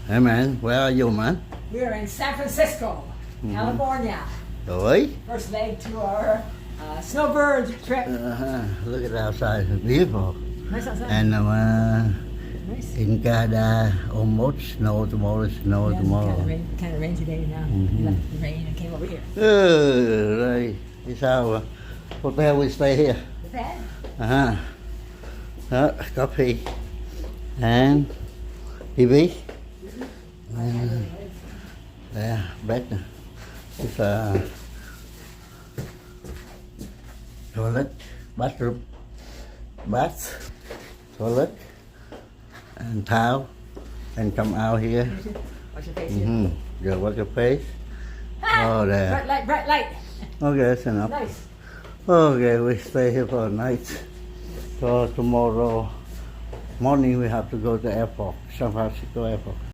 Hey man, where are you, man? We're in San Francisco, California. Oi? First leg to our snowbird trip. Look at outside, it's beautiful. Nice outside. And Nice. in Canada, almost snow tomorrow, snow tomorrow. Kind of rain today now. Mhm. Left the rain and came over here. Đây, cái sao hotel we stay here. The bed. Coffee and TV. There, bed. It's a toilet, bathroom, bath, toilet, and towel, and come out here. Wash your face here. Yeah, wash your face. Ah, Oh, there. bright light, bright light. Okay, that's enough. Nice. Okay, we stay here for a night. So tomorrow morning we have to go to the airport, San Francisco airport.